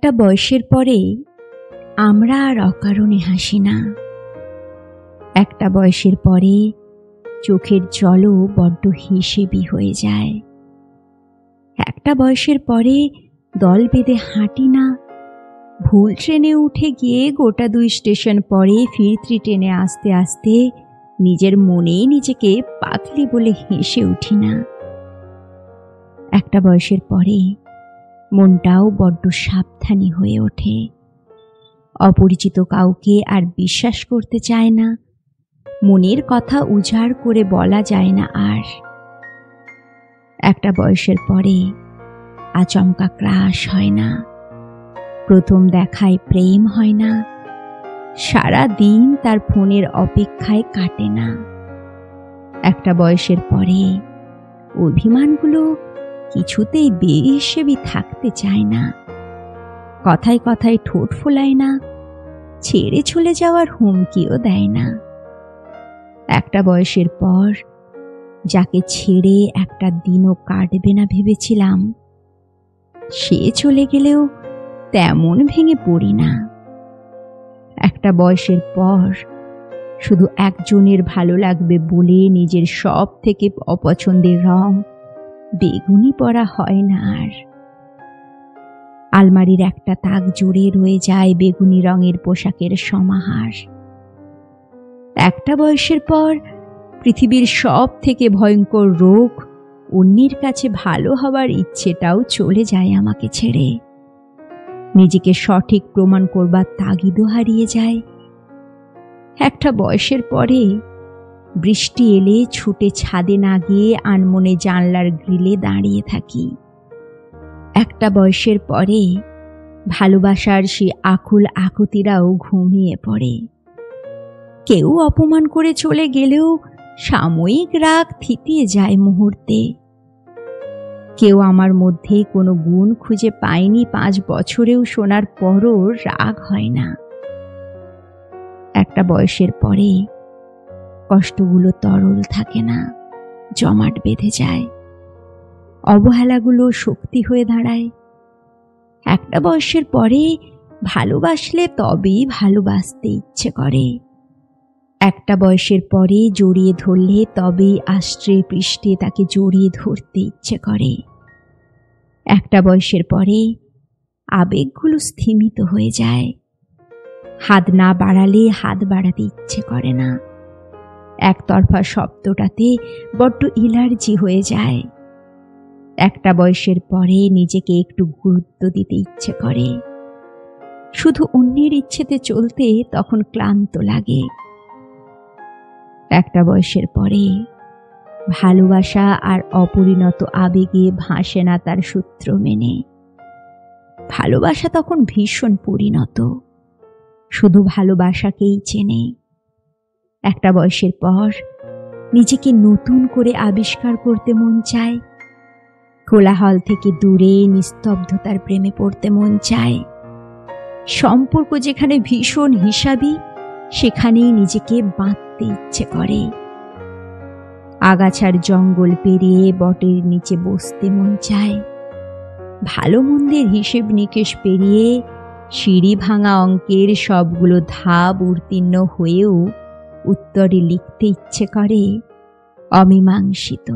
একটা বয়সের পরে আমরা আর অকারণে হাসি না। একটা বয়সের পরে চোখের জলও বড্ড হিসেবি হয়ে যায়। একটা বয়সের পরে দল বেঁধে হাঁটি না, ভুল ট্রেনে উঠে গিয়ে গোটা 2 স্টেশন পরে ফিরতি ট্রেনে আসতে আসতে নিজের মনেই নিজেকে পাতলি বলে হেসে উঠি না। একটা বয়সের পরে মনটাও বড্ড সাবধানী হয়ে ওঠে, অপরিচিত কাউকে আর বিশ্বাস করতে চায় না, মনের কথা উজাড় করে বলা যায় না আর। একটা বয়সের পরে আচমকা ক্রাশ হয় না, প্রথম দেখায় প্রেম হয় না, সারা দিন তার ফোনের অপেক্ষায় কাটে না। একটা বয়সের পরে অভিমানগুলো কিছুতেই বেহিসেবি থাকতে চায় না, কথায় কথায় ঠোঁট ফোলায় না, ছেড়ে চলে যাওয়ার হুমকিও দেয় না। একটা বয়সের পর যাকে ছেড়ে একটা দিনও কাটবে না ভেবেছিলাম, সে চলে গেলেও তেমন ভেঙে পড়ি না। একটা বয়সের পর শুধু একজনের ভালো লাগবে বলে নিজের সব থেকে অপছন্দের রং বেগুনি পরা হয় না আর। আলমারির একটা তাক জুড়ে রয়ে যায় বেগুনি রঙের পোশাকের সমাহার। একটা বয়সের পর পৃথিবীর সব থেকে ভয়ঙ্কর রোগ, অন্যের কাছে ভালো হবার ইচ্ছেটাও চলে যায় আমাকে ছেড়ে। নিজেকে সঠিক প্রমাণ করবার তাগিদও হারিয়ে যায়। একটা বয়সের পরে বৃষ্টি এলে ছুটে ছাদে না গিয়ে আনমনে জানলার গ্রিলে দাঁড়িয়ে থাকি। একটা বয়সের পরে ভালোবাসার সে আকুল আকুতিরাও ঘুমিয়ে পড়ে। কেউ অপমান করে চলে গেলেও সাময়িক রাগ থিতিয়ে যায় মুহূর্তে। কেউ আমার মধ্যে কোনো গুণ খুঁজে পায়নি 5 বছরেও শোনার পরও রাগ হয় না। একটা বয়সের পরে কষ্টগুলো তরল থাকে না, জমাট বেঁধে যায়, অবহেলাগুলো শক্তি হয়ে দাঁড়ায়। একটা বয়সের পরে ভালোবাসলে তবেই ভালোবাসতে ইচ্ছে করে। একটা বয়সের পরে জড়িয়ে ধরলে তবেই আষ্ট্রে পৃষ্ঠে তাকে জড়িয়ে ধরতে ইচ্ছে করে। একটা বয়সের পরে আবেগগুলো স্থিমিত হয়ে যায়, হাত না বাড়ালে হাত বাড়াতে ইচ্ছে করে না, একতরফা শব্দটাতে বড্ড এলার্জি হয়ে যায়। একটা বয়সের পরে নিজেকে একটু গুরুত্ব দিতে ইচ্ছে করে, শুধু অন্যের ইচ্ছেতে চলতে তখন ক্লান্ত লাগে। একটা বয়সের পরে ভালোবাসা আর অপরিণত আবেগে ভাসে না তার সূত্র মেনে। ভালোবাসা তখন ভীষণ পরিণত, শুধু ভালোবাসাকেই চেনে। একটা বয়সের পর নিজেকে নতুন করে আবিষ্কার করতে মন চায়, কোলাহল থেকে দূরে নিস্তব্ধতার প্রেমে পড়তে মন চায়। সম্পর্ক যেখানে ভীষণ হিসাবি, সেখানেই নিজেকে বাঁধতে ইচ্ছে করে। আগাছার জঙ্গল পেরিয়ে বটের নিচে বসতে মন চায়। ভালো মন্দের হিসেব নিকেশ পেরিয়ে সিঁড়ি ভাঙা অঙ্কের সবগুলো ধাপ উত্তীর্ণ হয়েও উত্তরে লিখতে ইচ্ছে করে অমীমাংসিত।